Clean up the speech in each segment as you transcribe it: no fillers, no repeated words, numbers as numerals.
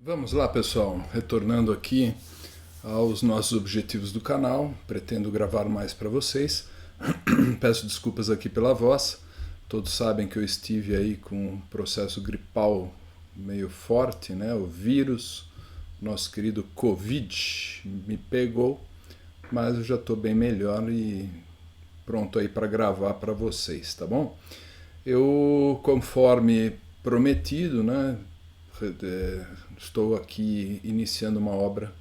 Vamos lá, pessoal, retornando aqui aos nossos objetivos do canal, pretendo gravar mais para vocês. Peço desculpas aqui pela voz, todos sabem que eu estive aí com um processo gripal meio forte, né? O vírus, nosso querido Covid, me pegou, mas eu já estou bem melhor e pronto aí para gravar para vocês, tá bom? Eu, conforme prometido, né, estou aqui iniciando uma obra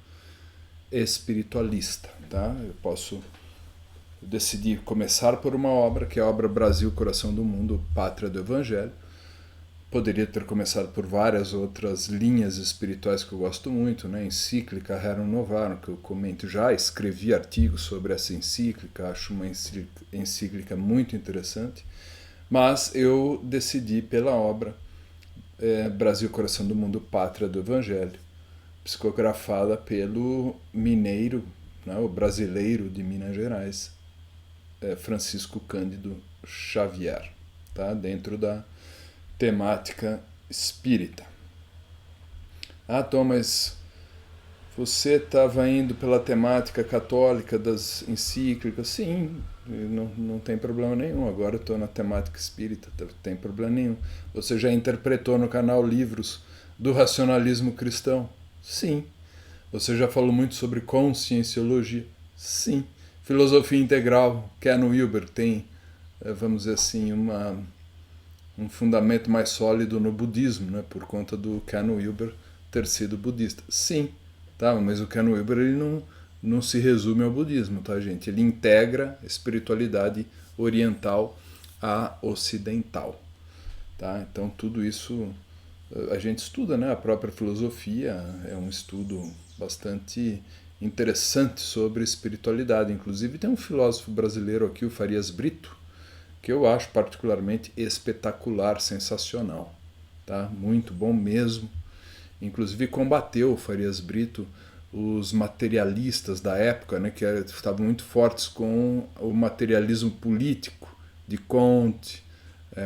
espiritualista, tá? Eu decidi começar por uma obra que é a obra Brasil, Coração do Mundo, Pátria do Evangelho. Poderia ter começado por várias outras linhas espirituais que eu gosto muito, né? Encíclica Rerum Novarum, que eu comento já, escrevi artigos sobre essa encíclica, acho uma encíclica muito interessante, mas eu decidi pela obra Brasil, Coração do Mundo, Pátria do Evangelho, psicografada pelo mineiro, né, o brasileiro de Minas Gerais, Francisco Cândido Xavier, tá? Dentro da temática espírita. Ah, Tom, mas você estava indo pela temática católica das encíclicas? Sim, não tem problema nenhum. Agora eu estou na temática espírita, não tem problema nenhum. Você já interpretou no canal livros do racionalismo cristão? Sim. Você já falou muito sobre conscienciologia? Sim. Filosofia integral, Ken Wilber tem, vamos dizer assim, um fundamento mais sólido no budismo, né, por conta do Ken Wilber ter sido budista. Sim. Tá, mas o Ken Wilber ele não se resume ao budismo, tá, gente? Ele integra a espiritualidade oriental à ocidental. Tá? Então tudo isso a gente estuda, né? A própria filosofia é um estudo bastante interessante sobre espiritualidade. Inclusive tem um filósofo brasileiro aqui, o Farias Brito, que eu acho particularmente espetacular, sensacional. Tá? Muito bom mesmo. Inclusive combateu o Farias Brito os materialistas da época, né, que estavam muito fortes com o materialismo político de Comte,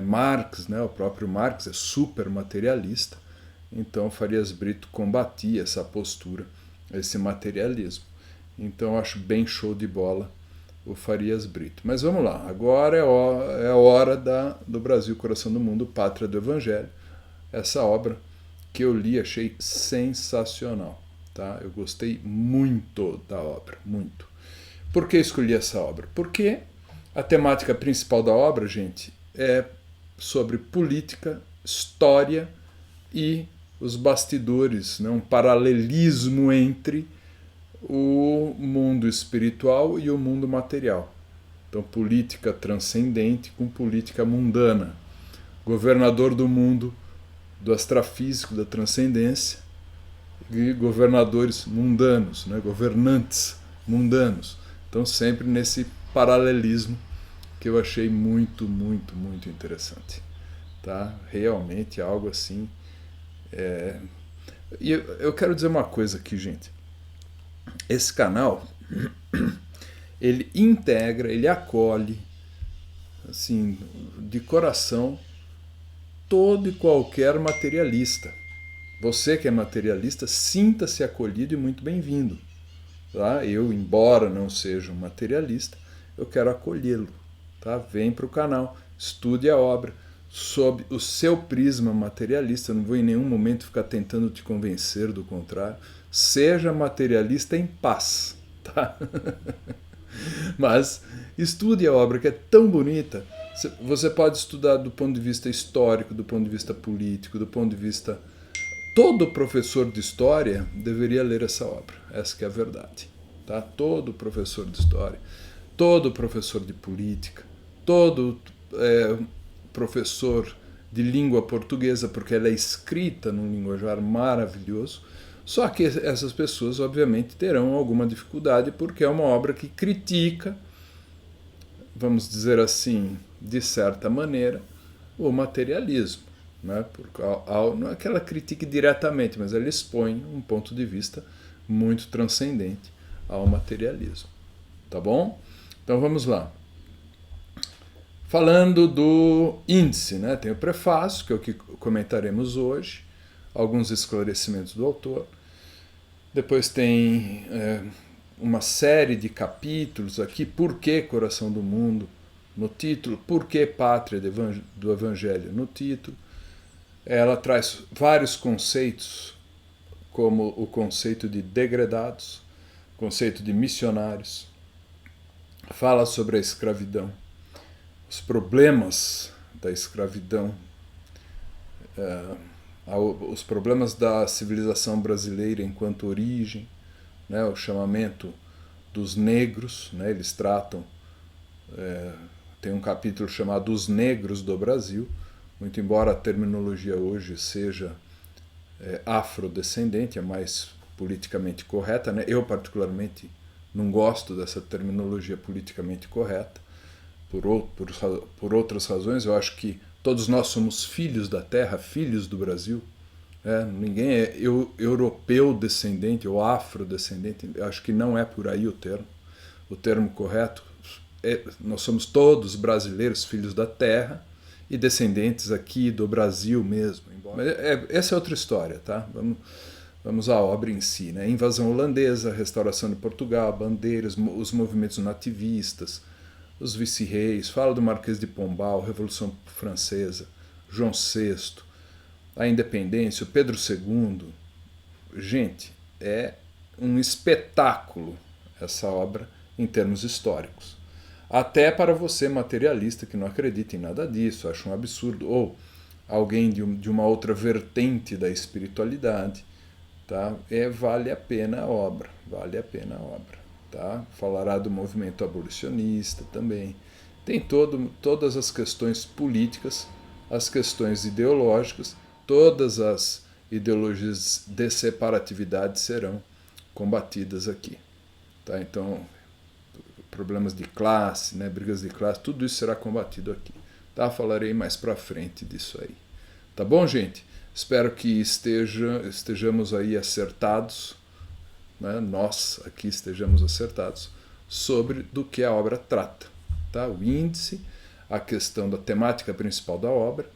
Marx, né, o próprio Marx é super materialista, então Farias Brito combatia essa postura, esse materialismo. Então eu acho bem show de bola o Farias Brito. Mas vamos lá, agora é a hora do Brasil, Coração do Mundo, Pátria do Evangelho, essa obra que eu li, achei sensacional. Tá? Eu gostei muito da obra, muito. Por que escolhi essa obra? Porque a temática principal da obra, gente, é sobre política, história e os bastidores, né? Um paralelismo entre o mundo espiritual e o mundo material. Então, política transcendente com política mundana. Governador do mundo, do astrafísico, da transcendência, e governadores mundanos, né? Governantes mundanos. Então, sempre nesse paralelismo que eu achei muito, muito, muito interessante. Tá? Realmente algo assim. E eu quero dizer uma coisa aqui, gente. Esse canal, ele integra, ele acolhe, assim, de coração, todo e qualquer materialista. Você que é materialista, sinta-se acolhido e muito bem-vindo. Tá? Eu, embora não seja um materialista, eu quero acolhê-lo. Tá? Vem para o canal, estude a obra sob o seu prisma materialista. Eu não vou em nenhum momento ficar tentando te convencer do contrário. Seja materialista em paz. Tá? Mas estude a obra, que é tão bonita. Você pode estudar do ponto de vista histórico, do ponto de vista político, do ponto de vista... Todo professor de história deveria ler essa obra. Essa que é a verdade. Tá? Todo professor de história, todo professor de política, todo professor de língua portuguesa, porque ela é escrita num linguajar maravilhoso. Só que essas pessoas, obviamente, terão alguma dificuldade, porque é uma obra que critica, vamos dizer assim, de certa maneira, o materialismo. Né? Não é que ela critique diretamente, mas ela expõe um ponto de vista muito transcendente ao materialismo. Tá bom? Então vamos lá. Falando do índice, né? Tem o prefácio, que é o que comentaremos hoje. alguns esclarecimentos do autor. Depois tem uma série de capítulos aqui, Por que Coração do Mundo, no título, Por que Pátria do Evangelho, no título. Ela traz vários conceitos, como o conceito de degredados, conceito de missionários, fala sobre a escravidão, os problemas da escravidão, os problemas da civilização brasileira enquanto origem, né, o chamamento dos negros, né, eles tratam, tem um capítulo chamado Os Negros do Brasil, muito embora a terminologia hoje seja afrodescendente, é mais politicamente correta, né? Eu particularmente não gosto dessa terminologia politicamente correta, por outras razões. Eu acho que todos nós somos filhos da terra, filhos do Brasil. Ninguém é europeu descendente ou afrodescendente. Eu acho que não é por aí o termo. O termo correto nós somos todos brasileiros, filhos da terra e descendentes aqui do Brasil mesmo. Mas essa é outra história, tá? Vamos à obra em si, né? Invasão holandesa, restauração de Portugal, bandeiras, os movimentos nativistas, os vice-reis, fala do Marquês de Pombal, Revolução Francesa, João VI, a independência, o Pedro II. Gente, é um espetáculo essa obra em termos históricos. Até para você materialista que não acredita em nada disso, acha um absurdo, ou alguém de uma outra vertente da espiritualidade, tá? Vale a pena a obra, vale a pena a obra, tá? Falará do movimento abolicionista também. Tem todas as questões políticas, as questões ideológicas, todas as ideologias de separatividade serão combatidas aqui, tá? Então, problemas de classe, né, brigas de classe, tudo isso será combatido aqui. Tá? Falarei mais pra frente disso aí. Tá bom, gente? Espero que estejamos aí acertados, né? Nós aqui estejamos acertados sobre do que a obra trata. Tá? O índice, a questão da temática principal da obra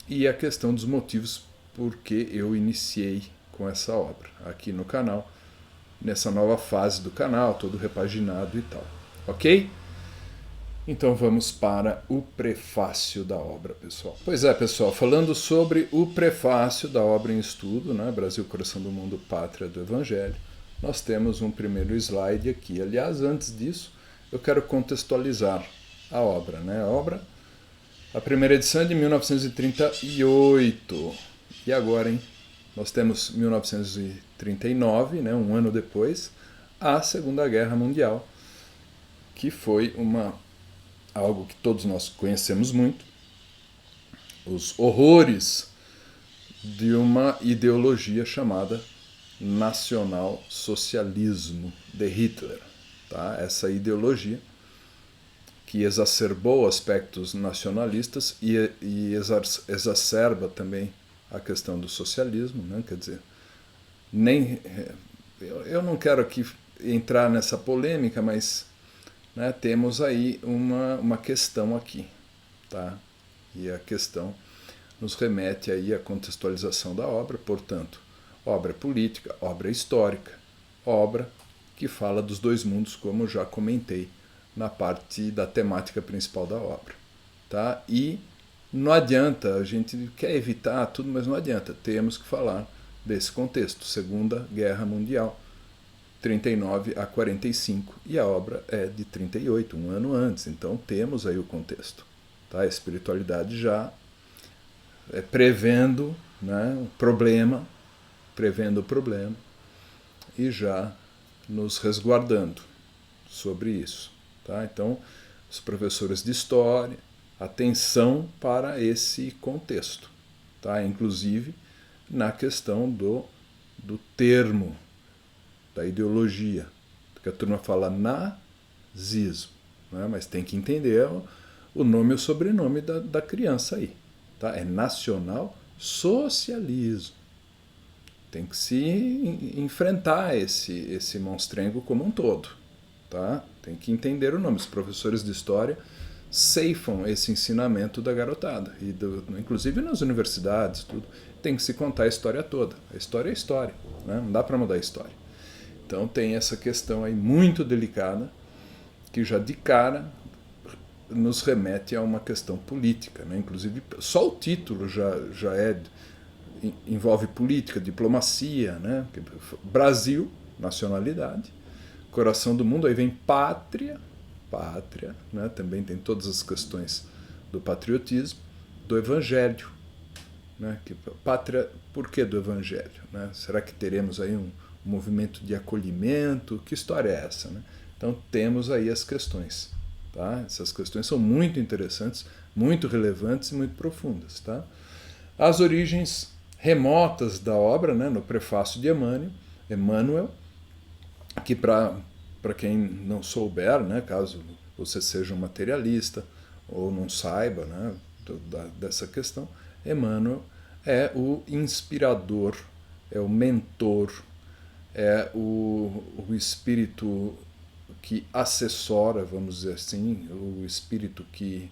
e a questão dos motivos por que eu iniciei com essa obra aqui no canal, nessa nova fase do canal, todo repaginado e tal. Ok? Então vamos para o prefácio da obra, pessoal. Pois é, pessoal, falando sobre o prefácio da obra em estudo, né, Brasil, Coração do Mundo, Pátria do Evangelho, nós temos um primeiro slide aqui. Aliás, antes disso, eu quero contextualizar a obra, né? A primeira edição é de 1938. E agora, hein? Nós temos 1939, né, um ano depois, a Segunda Guerra Mundial, que foi algo que todos nós conhecemos muito, os horrores de uma ideologia chamada nacional-socialismo de Hitler. Tá? Essa ideologia que exacerbou aspectos nacionalistas e exacerba também a questão do socialismo, né? Quer dizer, eu não quero aqui entrar nessa polêmica, mas, né, temos aí uma questão aqui, tá? E a questão nos remete aí à contextualização da obra, portanto, obra política, obra histórica, obra que fala dos dois mundos, como já comentei na parte da temática principal da obra, tá? E não adianta, a gente quer evitar tudo, mas não adianta, temos que falar desse contexto, Segunda Guerra Mundial, 39 a 45, e a obra é de 38, um ano antes, então temos aí o contexto. Tá? A espiritualidade já prevendo, né, o problema e já nos resguardando sobre isso. Tá? Então, os professores de história, atenção para esse contexto, tá? Inclusive na questão do termo, da ideologia, porque a turma fala nazismo, né? Mas tem que entender o nome e o sobrenome da criança aí. Tá? É nacional-socialismo. Tem que se enfrentar esse monstrengo como um todo. Tá? Tem que entender o nome. Os professores de história ceifam esse ensinamento da garotada, inclusive nas universidades, tudo. tem que se contar a história toda. A história é história, né? Não dá para mudar a história. Então tem essa questão aí muito delicada, que já de cara nos remete a uma questão política, né? Inclusive só o título já envolve política, diplomacia, né? Brasil, nacionalidade, coração do mundo, aí vem pátria, né? Também tem todas as questões do patriotismo, do evangelho, né? Pátria, por que do evangelho, né? Será que teremos aí um movimento de acolhimento? Que história é essa, né? Então temos aí as questões, tá? Essas questões são muito interessantes, muito relevantes e muito profundas, tá? As origens remotas da obra, né? No prefácio de Emmanuel, que para quem não souber, né? Caso você seja um materialista ou não saiba, né? Dessa questão, Emmanuel é o inspirador, é o mentor, é o espírito que assessora, vamos dizer assim, o espírito que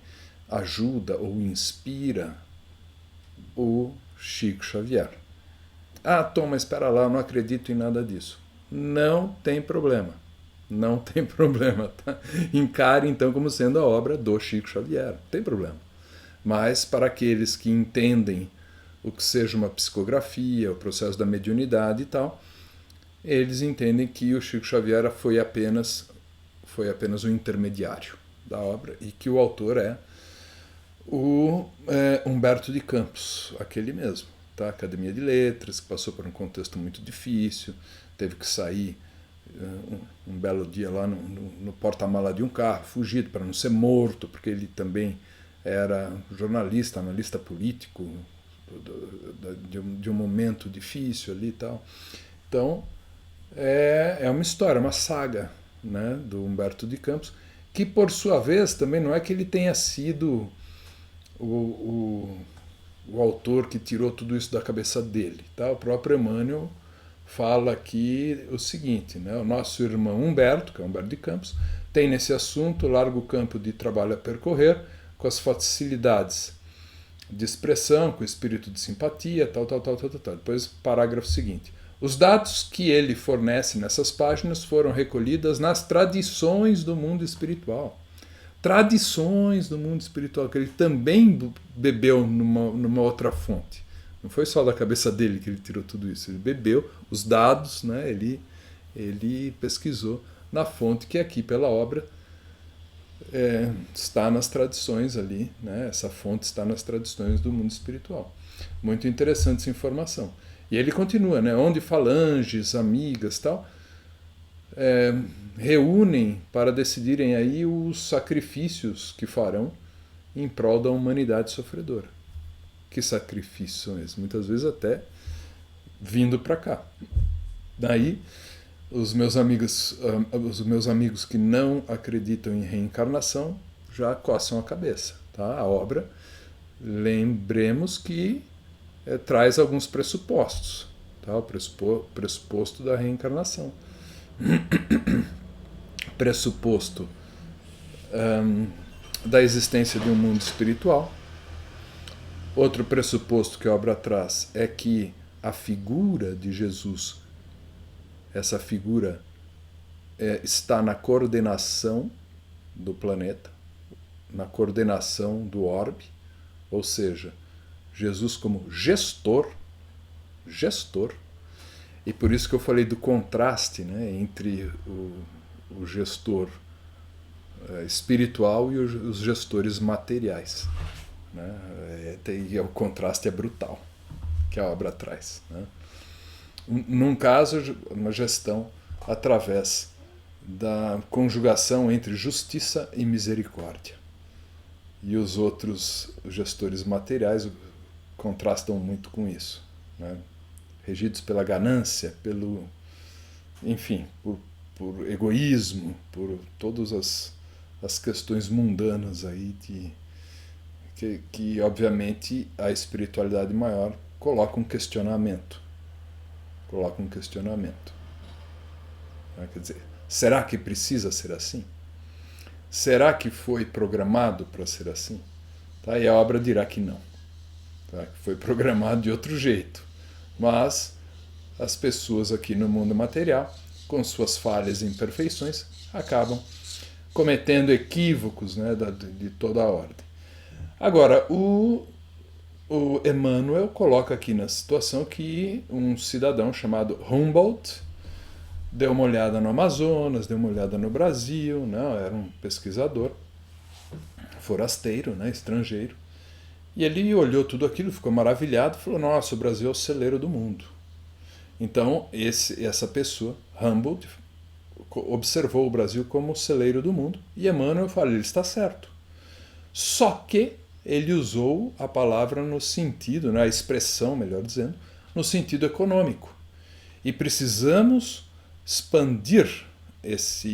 ajuda ou inspira o Chico Xavier. Ah, Tom, mas espera lá, eu não acredito em nada disso. Não tem problema. Não tem problema, tá? Encare então como sendo a obra do Chico Xavier. Não tem problema. Mas para aqueles que entendem o que seja uma psicografia, o processo da mediunidade e tal, eles entendem que o Chico Xavier foi apenas o intermediário da obra e que o autor é o Humberto de Campos, aquele mesmo, tá? Academia de Letras, que passou por um contexto muito difícil, teve que sair um belo dia lá no porta-mala de um carro, fugido para não ser morto, porque ele também era jornalista, analista político de um momento difícil ali e tal. Então, é uma história, uma saga, né, do Humberto de Campos, que por sua vez também não é que ele tenha sido o autor que tirou tudo isso da cabeça dele. Tá? O próprio Emmanuel fala aqui o seguinte, né, o nosso irmão Humberto, que é Humberto de Campos, tem nesse assunto largo campo de trabalho a percorrer, com as facilidades de expressão, com o espírito de simpatia, tal. Depois, parágrafo seguinte. Os dados que ele fornece nessas páginas foram recolhidos nas tradições do mundo espiritual. Tradições do mundo espiritual, que ele também bebeu numa outra fonte. Não foi só da cabeça dele que ele tirou tudo isso. Ele bebeu os dados, né? Ele pesquisou na fonte que aqui pela obra está nas tradições ali, né? Essa fonte está nas tradições do mundo espiritual. Muito interessante essa informação. E ele continua, né? Onde falanges, amigas tal, reúnem para decidirem aí os sacrifícios que farão em prol da humanidade sofredora. Que sacrifícios são esses? Muitas vezes até vindo para cá. Daí, os meus amigos que não acreditam em reencarnação já coçam a cabeça. Tá? A obra, lembremos que traz alguns pressupostos, tá? O pressuposto da reencarnação, pressuposto da existência de um mundo espiritual. Outro pressuposto que a obra traz é que a figura de Jesus, essa figura está na coordenação do planeta, na coordenação do orbe, ou seja, Jesus como gestor, e por isso que eu falei do contraste, né, entre o gestor espiritual e os gestores materiais. Né? E o contraste é brutal que a obra traz. Né? Num caso, uma gestão através da conjugação entre justiça e misericórdia. E os outros gestores materiais contrastam muito com isso, né? Regidos pela ganância, enfim, por egoísmo, por todas as questões mundanas aí que obviamente a espiritualidade maior coloca um questionamento. Quer dizer, será que precisa ser assim? Será que foi programado para ser assim? Tá? E a obra dirá que não. tá? Que foi programado de outro jeito. Mas as pessoas aqui no mundo material, com suas falhas e imperfeições, acabam cometendo equívocos, né, de toda a ordem. Agora, o Emmanuel coloca aqui na situação que um cidadão chamado Humboldt deu uma olhada no Amazonas, deu uma olhada no Brasil, né, era um pesquisador forasteiro, né, estrangeiro, e ele olhou tudo aquilo, ficou maravilhado, falou: nossa, o Brasil é o celeiro do mundo. Então, essa pessoa, Humboldt, observou o Brasil como o celeiro do mundo, e Emmanuel fala: ele está certo. Só que ele usou a palavra no sentido, né, a expressão, melhor dizendo, no sentido econômico. E precisamos expandir essa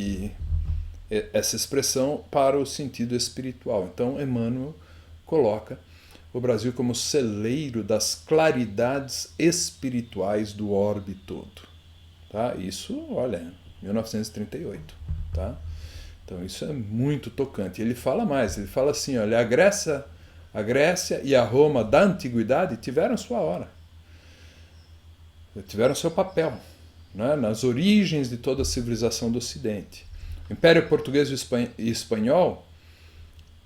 expressão para o sentido espiritual. Então, Emmanuel coloca o Brasil como celeiro das claridades espirituais do orbe todo. Tá? Isso, olha, 1938. Tá? Então isso é muito tocante. Ele fala mais, ele fala assim, olha, a Grécia e a Roma da antiguidade tiveram sua hora. Tiveram seu papel, né, nas origens de toda a civilização do Ocidente. O Império Português e Espanhol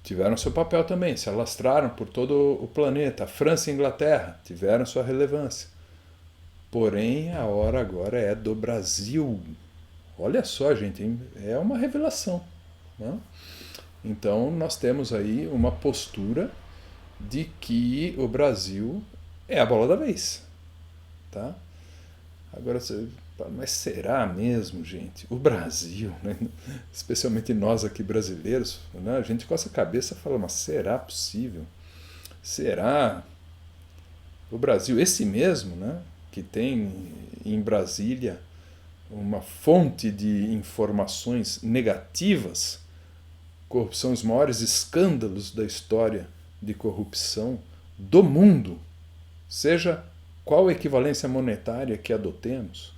tiveram seu papel também, se alastraram por todo o planeta. A França e a Inglaterra tiveram sua relevância. Porém, a hora agora é do Brasil. Olha só, gente, é uma revelação. Né? Então, nós temos aí uma postura de que o Brasil é a bola da vez. Tá? Agora, mas será mesmo, gente? O Brasil, né? Especialmente nós aqui brasileiros, né? A gente com essa cabeça fala, mas será possível? Será? O Brasil, esse mesmo, né? Que tem em Brasília uma fonte de informações negativas, corrupção, os maiores escândalos da história de corrupção do mundo, seja qual a equivalência monetária que adotemos,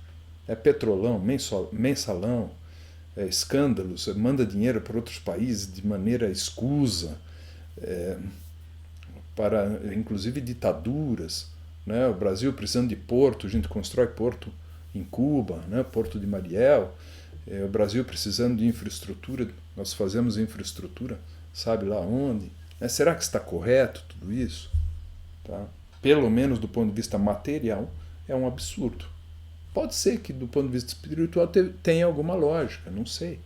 é petrolão, mensalão, escândalos, manda dinheiro para outros países de maneira escusa, para inclusive ditaduras, né? O Brasil precisando de porto, a gente constrói porto em Cuba, né? Porto de Mariel, o Brasil precisando de infraestrutura, nós fazemos infraestrutura, sabe lá onde? Será que está correto tudo isso? Tá? Pelo menos do ponto de vista material, é um absurdo. Pode ser que do ponto de vista espiritual tenha alguma lógica, não sei.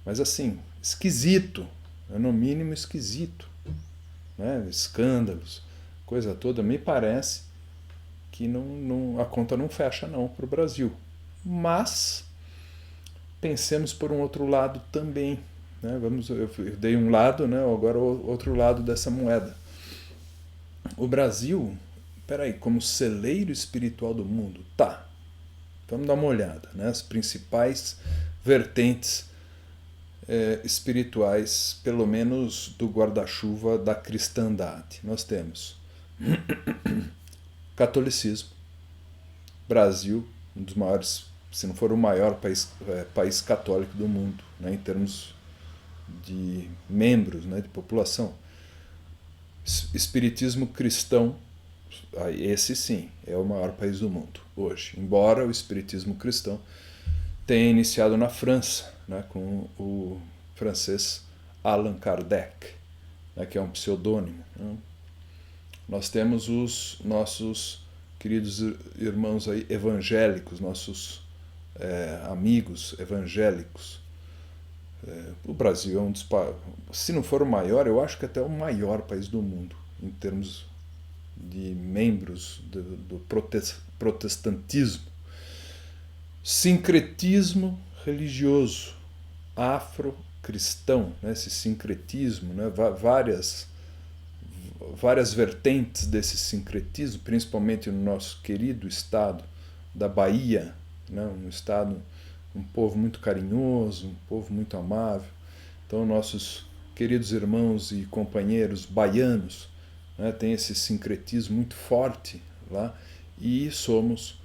Mas assim, esquisito, no mínimo esquisito. Né? Escândalos, coisa toda, me parece que a conta não fecha não para o Brasil. Mas pensemos por um outro lado também. Né? Eu dei um lado, né? Agora o outro lado dessa moeda. O Brasil, como celeiro espiritual do mundo, tá. Vamos dar uma olhada, né? As principais vertentes espirituais, pelo menos do guarda-chuva da cristandade. Nós temos catolicismo, Brasil, um dos maiores, se não for o maior país católico do mundo, né, em termos de membros, né, de população. Espiritismo cristão, esse sim, é o maior país do mundo hoje, embora o espiritismo cristão tenha iniciado na França, né, com o francês Allan Kardec, né, que é um pseudônimo. Né. Nós temos os nossos queridos irmãos aí, evangélicos, nossos amigos evangélicos. O Brasil é um dos, se não for o maior, eu acho que até o maior país do mundo, em termos de membros do protestantismo. Sincretismo religioso, afro-cristão, né? Esse sincretismo, né? Várias vertentes desse sincretismo, principalmente no nosso querido estado da Bahia, né? Um povo muito carinhoso, um povo muito amável. Então, nossos queridos irmãos e companheiros baianos, né, têm esse sincretismo muito forte lá, e somos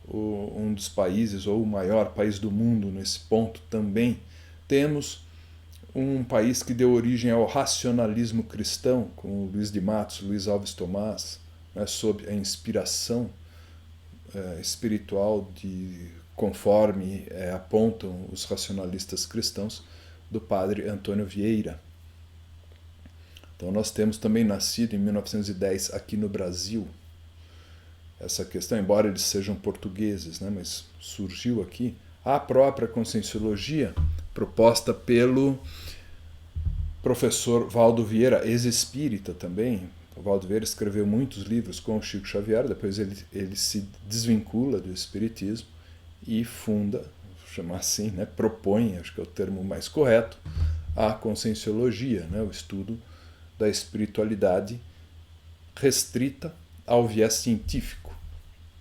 um dos países, ou o maior país do mundo nesse ponto também. Temos um país que deu origem ao racionalismo cristão, com Luís de Matos, Luís Alves Tomás, sob a inspiração espiritual conforme apontam os racionalistas cristãos, do padre Antônio Vieira. Então nós temos também nascido em 1910 aqui no Brasil essa questão, embora eles sejam portugueses, né, mas surgiu aqui a própria Conscienciologia, proposta pelo professor Valdo Vieira, ex-espírita também. O Valdo Vieira escreveu muitos livros com o Chico Xavier, depois ele se desvincula do espiritismo e funda, vou chamar assim, né, propõe, acho que é o termo mais correto, a Conscienciologia, né, o estudo da espiritualidade restrita ao viés científico.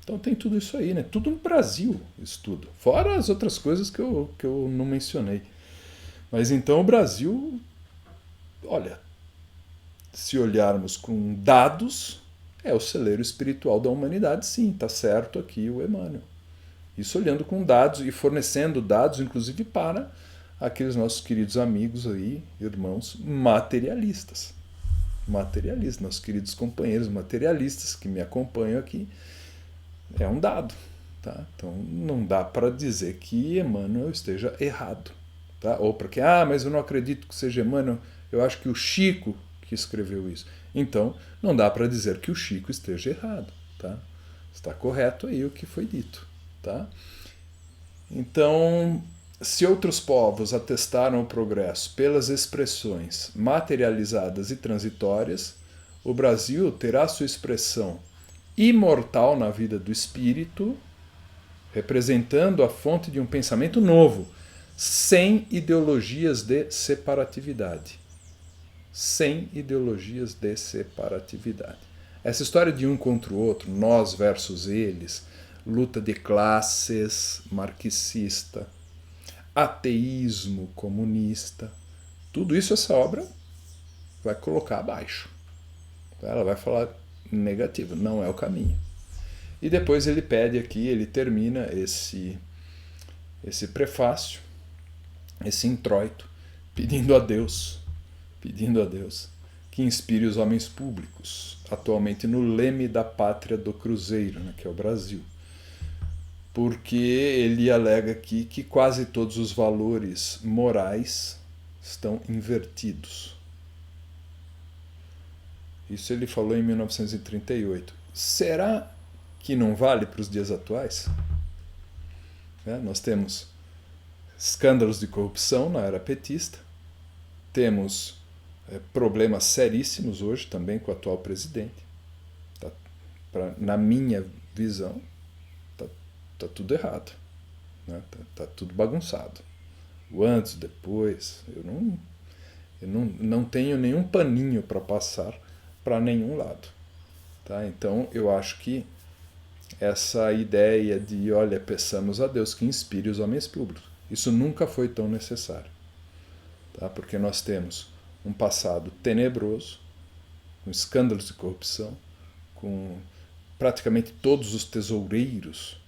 Então tem tudo isso aí, né? Tudo no Brasil, estudo. Fora as outras coisas que eu não mencionei. Mas então o Brasil, olha, se olharmos com dados, é o celeiro espiritual da humanidade, sim, está certo aqui o Emmanuel. Isso olhando com dados e fornecendo dados, inclusive para aqueles nossos queridos amigos aí, irmãos materialistas. Materialistas, nossos queridos companheiros materialistas que me acompanham aqui, é um dado. Tá? Então não dá para dizer que Emmanuel esteja errado. Tá? Ou porque, mas eu não acredito que seja Emmanuel, eu acho que o Chico que escreveu isso. Então não dá para dizer que o Chico esteja errado. Tá? Está correto aí o que foi dito. Tá? Então, se outros povos atestaram o progresso pelas expressões materializadas e transitórias, o Brasil terá sua expressão imortal na vida do espírito, representando a fonte de um pensamento novo, sem ideologias de separatividade. Sem ideologias de separatividade. Essa história de um contra o outro, nós versus eles, luta de classes marxista, ateísmo comunista, tudo isso essa obra vai colocar abaixo. Ela vai falar negativo, não é o caminho. E depois ele pede aqui, ele termina esse prefácio, esse introito, pedindo a Deus que inspire os homens públicos, atualmente no leme da pátria do Cruzeiro, né, que é o Brasil. Porque ele alega aqui que quase todos os valores morais estão invertidos. Isso ele falou em 1938. Será que não vale para os dias atuais? Nós temos escândalos de corrupção na era petista, temos problemas seríssimos hoje também com o atual presidente. Na minha visão, tá tudo errado, né? Tá tudo bagunçado. O antes, depois, eu não tenho nenhum paninho para passar para nenhum lado. Tá? Então eu acho que essa ideia de, olha, peçamos a Deus que inspire os homens públicos, isso nunca foi tão necessário. Tá? Porque nós temos um passado tenebroso, com escândalos de corrupção, com praticamente todos os tesoureiros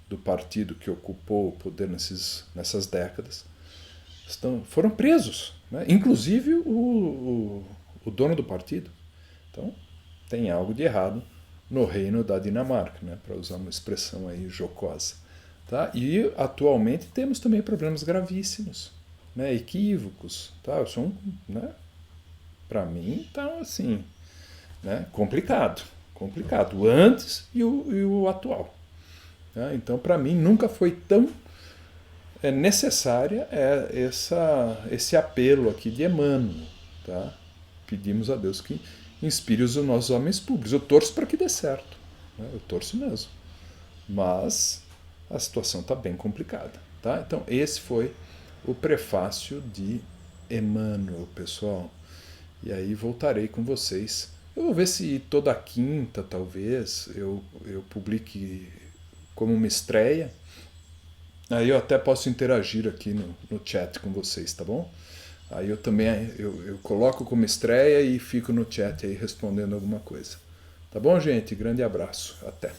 do partido que ocupou o poder nessas décadas foram presos, né? Inclusive o dono do partido. Então tem algo de errado no reino da Dinamarca, né? Para usar uma expressão aí jocosa. Tá? E atualmente temos também problemas gravíssimos, né? Equívocos. Tá? Né? Para mim está assim, né? Complicado. O antes e o atual. Tá? Então, para mim, nunca foi tão necessária esse apelo aqui de Emmanuel. Tá? Pedimos a Deus que inspire os nossos homens públicos. Eu torço para que dê certo. Né? Eu torço mesmo. Mas a situação está bem complicada. Tá? Então, esse foi o prefácio de Emmanuel, pessoal. E aí voltarei com vocês. Eu vou ver se toda quinta, talvez, eu publique como uma estreia. Aí eu até posso interagir aqui no chat com vocês, tá bom? Aí eu também eu coloco como estreia e fico no chat aí respondendo alguma coisa. Tá bom, gente? Grande abraço. Até.